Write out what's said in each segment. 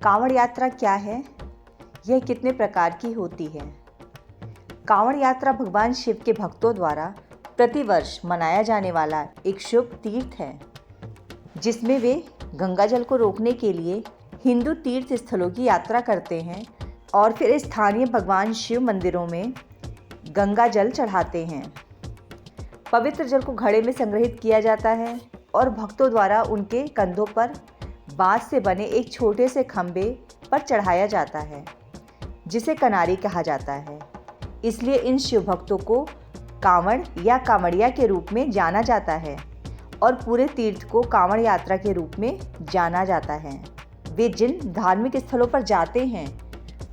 कांवड़ यात्रा क्या है? यह कितने प्रकार की होती है? कांवड़ यात्रा भगवान शिव के भक्तों द्वारा प्रतिवर्ष मनाया जाने वाला एक शुभ तीर्थ है, जिसमें वे गंगा जल को रोकने के लिए हिंदू तीर्थ स्थलों की यात्रा करते हैं और फिर स्थानीय भगवान शिव मंदिरों में गंगा जल चढ़ाते हैं। पवित्र जल को घड़े में संग्रहित किया जाता है और भक्तों द्वारा उनके कंधों पर बांस से बने एक छोटे से खंभे पर चढ़ाया जाता है, जिसे कनारी कहा जाता है। इसलिए इन शिव भक्तों को कांवड़ या कांवड़िया के रूप में जाना जाता है और पूरे तीर्थ को कांवड़ यात्रा के रूप में जाना जाता है। वे जिन धार्मिक स्थलों पर जाते हैं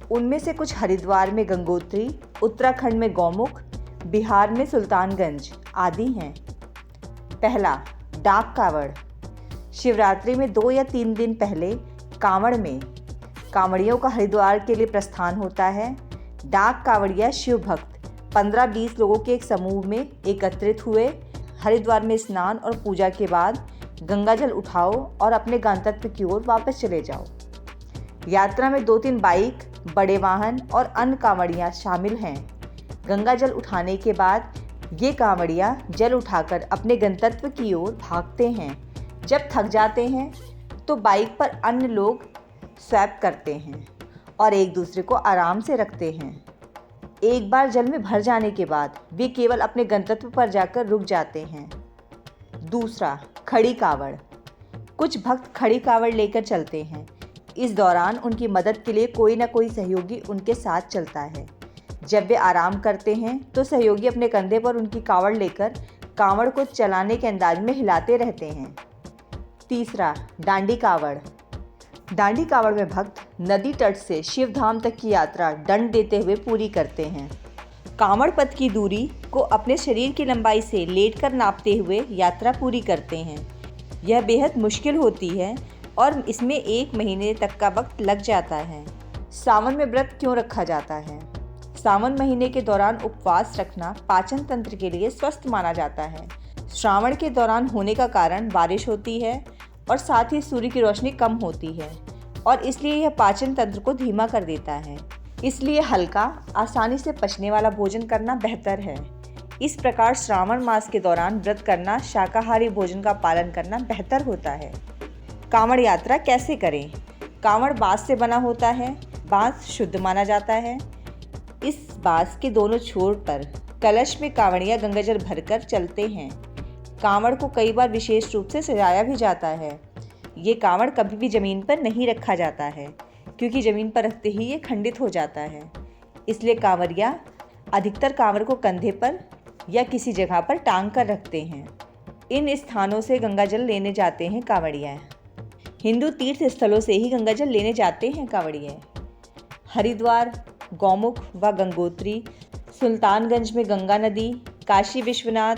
उनमें से कुछ हरिद्वार में गंगोत्री, उत्तराखंड में गौमुख, बिहार में सुल्तानगंज आदि हैं। पहला, डाक कांवड़। शिवरात्रि में 2 या 3 दिन पहले कांवड़ में कांवड़ियों का हरिद्वार के लिए प्रस्थान होता है। डाक कांवड़िया शिव भक्त 15-20 लोगों के एक समूह में एकत्रित हुए हरिद्वार में स्नान और पूजा के बाद गंगा जल उठाओ और अपने गंतव्य की ओर वापस चले जाओ। यात्रा में 2-3 बाइक, बड़े वाहन और अन्य कांवड़ियाँ शामिल हैं। गंगा जल उठाने के बाद ये कांवड़िया जल उठाकर अपने गंतव्य की ओर भागते हैं। जब थक जाते हैं तो बाइक पर अन्य लोग स्वैप करते हैं और एक दूसरे को आराम से रखते हैं। एक बार जल में भर जाने के बाद वे केवल अपने गंतव्य पर जाकर रुक जाते हैं। दूसरा, खड़ी कांवड़। कुछ भक्त खड़ी कांवड़ लेकर चलते हैं। इस दौरान उनकी मदद के लिए कोई न कोई सहयोगी उनके साथ चलता है। जब वे आराम करते हैं तो सहयोगी अपने कंधे पर उनकी कांवड़ लेकर कांवड़ को चलाने के अंदाज में हिलाते रहते हैं। तीसरा, डांडी कांवड़। डांडी कांवड़ में भक्त नदी तट से शिव धाम तक की यात्रा दंड देते हुए पूरी करते हैं। कांवड़ पथ की दूरी को अपने शरीर की लंबाई से लेटकर नापते हुए यात्रा पूरी करते हैं। यह बेहद मुश्किल होती है और इसमें 1 महीने तक का वक्त लग जाता है। सावन में व्रत क्यों रखा जाता है? सावन महीने के दौरान उपवास रखना पाचन तंत्र के लिए स्वस्थ माना जाता है। श्रावण के दौरान होने का कारण बारिश होती है और साथ ही सूर्य की रोशनी कम होती है और इसलिए यह पाचन तंत्र को धीमा कर देता है। इसलिए हल्का, आसानी से पचने वाला भोजन करना बेहतर है। इस प्रकार श्रावण मास के दौरान व्रत करना, शाकाहारी भोजन का पालन करना बेहतर होता है। कांवड़ यात्रा कैसे करें? कांवड़ बांस से बना होता है। बांस शुद्ध माना जाता है। इस बांस के दोनों छोर पर कलश में कांवड़िया गंगाजल भरकर चलते हैं। कांवड़ को कई बार विशेष रूप से सजाया भी जाता है। ये कांवड़ कभी भी ज़मीन पर नहीं रखा जाता है, क्योंकि ज़मीन पर रखते ही ये खंडित हो जाता है। इसलिए कांवड़िया अधिकतर कांवड़ को कंधे पर या किसी जगह पर टांग कर रखते हैं। इन स्थानों से गंगाजल लेने जाते हैं कांवड़िया। हिंदू तीर्थ स्थलों से ही गंगाजल लेने जाते हैं कांवड़िया। हरिद्वार, गौमुख व गंगोत्री, सुल्तानगंज में गंगा नदी, काशी विश्वनाथ,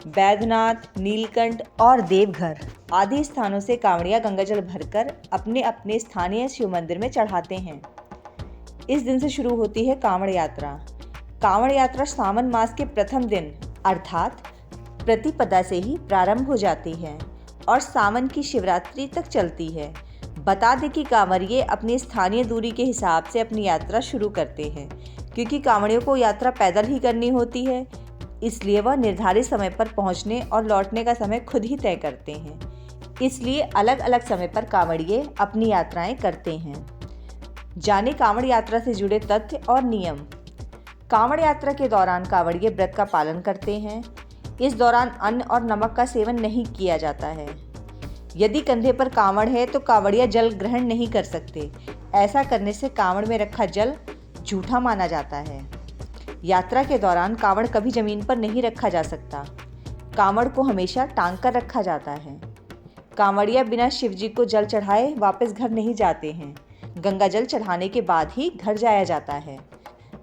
बैद्यनाथ, नीलकंठ और देवघर आदि स्थानों से कांवड़िया गंगाजल भरकर अपने अपने स्थानीय शिव मंदिर में चढ़ाते हैं। इस दिन से शुरू होती है कांवड़ यात्रा। कांवड़ यात्रा सावन मास के प्रथम दिन अर्थात प्रतिपदा से ही प्रारंभ हो जाती है और सावन की शिवरात्रि तक चलती है। बता दें कि कांवड़िये अपनी स्थानीय दूरी के हिसाब से अपनी यात्रा शुरू करते हैं, क्योंकि कांवड़ियों को यात्रा पैदल ही करनी होती है। इसलिए वह निर्धारित समय पर पहुंचने और लौटने का समय खुद ही तय करते हैं। इसलिए अलग अलग समय पर कांवड़िये अपनी यात्राएं करते हैं। जाने कांवड़ यात्रा से जुड़े तथ्य और नियम। कांवड़ यात्रा के दौरान कांवड़िये व्रत का पालन करते हैं। इस दौरान अन्न और नमक का सेवन नहीं किया जाता है। यदि कंधे पर कांवड़ है तो कांवड़िया जल ग्रहण नहीं कर सकते। ऐसा करने से कांवड़ में रखा जल झूठा माना जाता है। यात्रा के दौरान कांवड़ कभी जमीन पर नहीं रखा जा सकता। कांवड़ को हमेशा टांग कर रखा जाता है। कांवड़िया बिना शिवजी को जल चढ़ाए वापस घर नहीं जाते हैं। गंगा जल चढ़ाने के बाद ही घर जाया जाता है।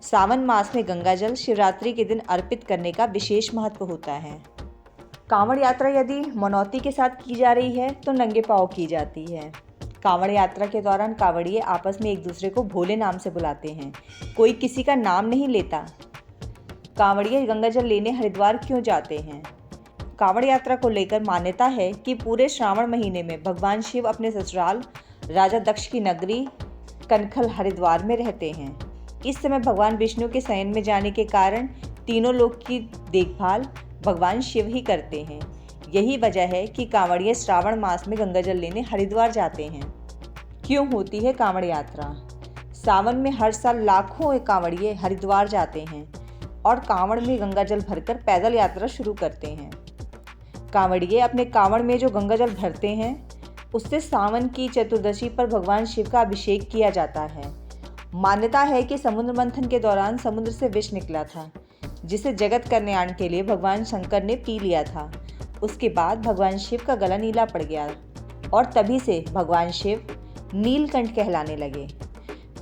सावन मास में गंगा जल शिवरात्रि के दिन अर्पित करने का विशेष महत्व होता है। कांवड़ यात्रा यदि मनौती के साथ की जा रही है तो नंगे पांव की जाती है। कांवड़ यात्रा के दौरान कांवड़िये आपस में एक दूसरे को भोले नाम से बुलाते हैं। कोई किसी का नाम नहीं लेता। कांवड़िये गंगाजल लेने हरिद्वार क्यों जाते हैं? कांवड़ यात्रा को लेकर मान्यता है कि पूरे श्रावण महीने में भगवान शिव अपने ससुराल राजा दक्ष की नगरी कनखल हरिद्वार में रहते हैं। इस समय भगवान विष्णु के शयन में जाने के कारण तीनों लोक की देखभाल भगवान शिव ही करते हैं। यही वजह है कि कांवड़िए श्रावण मास में गंगा जल लेने हरिद्वार जाते हैं। क्यों होती है कांवड़ यात्रा? सावन में हर साल लाखों कांवड़िए हरिद्वार जाते हैं और कांवड़ में गंगा जल भरकर पैदल यात्रा शुरू करते हैं। कांवड़िए अपने कांवड़ में जो गंगा जल भरते हैं उससे सावन की चतुर्दशी पर भगवान शिव का अभिषेक किया जाता है। मान्यता है कि समुद्र मंथन के दौरान समुद्र से विष निकला था, जिसे जगत कल्याण के लिए भगवान शंकर ने पी लिया था। उसके बाद भगवान शिव का गला नीला पड़ गया और तभी से भगवान शिव नीलकंठ कहलाने लगे।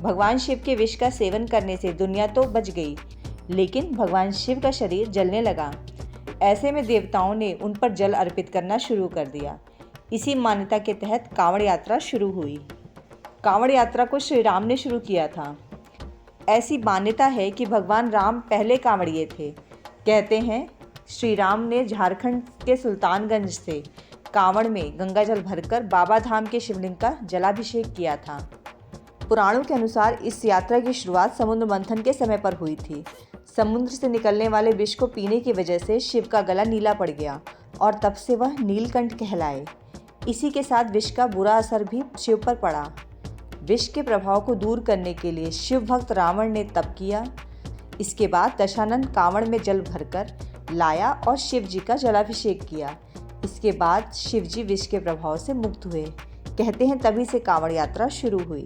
भगवान शिव के विष का सेवन करने से दुनिया तो बच गई, लेकिन भगवान शिव का शरीर जलने लगा। ऐसे में देवताओं ने उन पर जल अर्पित करना शुरू कर दिया। इसी मान्यता के तहत कांवड़ यात्रा शुरू हुई। कांवड़ यात्रा को श्री राम ने शुरू किया था। ऐसी मान्यता है कि भगवान राम पहले कांवड़िए थे। कहते हैं श्री राम ने झारखंड के सुल्तानगंज से कांवड़ में गंगा जल भरकर बाबा धाम के शिवलिंग का जलाभिषेक किया था। पुराणों के अनुसार इस यात्रा की शुरुआत समुद्र मंथन के समय पर हुई थी। समुद्र से निकलने वाले विष को पीने की वजह से शिव का गला नीला पड़ गया और तब से वह नीलकंठ कहलाए। इसी के साथ विष का बुरा असर भी शिव पर पड़ा। विष के प्रभाव को दूर करने के लिए शिव भक्त रावण ने तप किया। इसके बाद दशानन कांवड़ में जल भरकर लाया और शिव जी का जलाभिषेक किया। इसके बाद शिव जी विष के प्रभाव से मुक्त हुए। कहते हैं तभी से कांवड़ यात्रा शुरू हुई।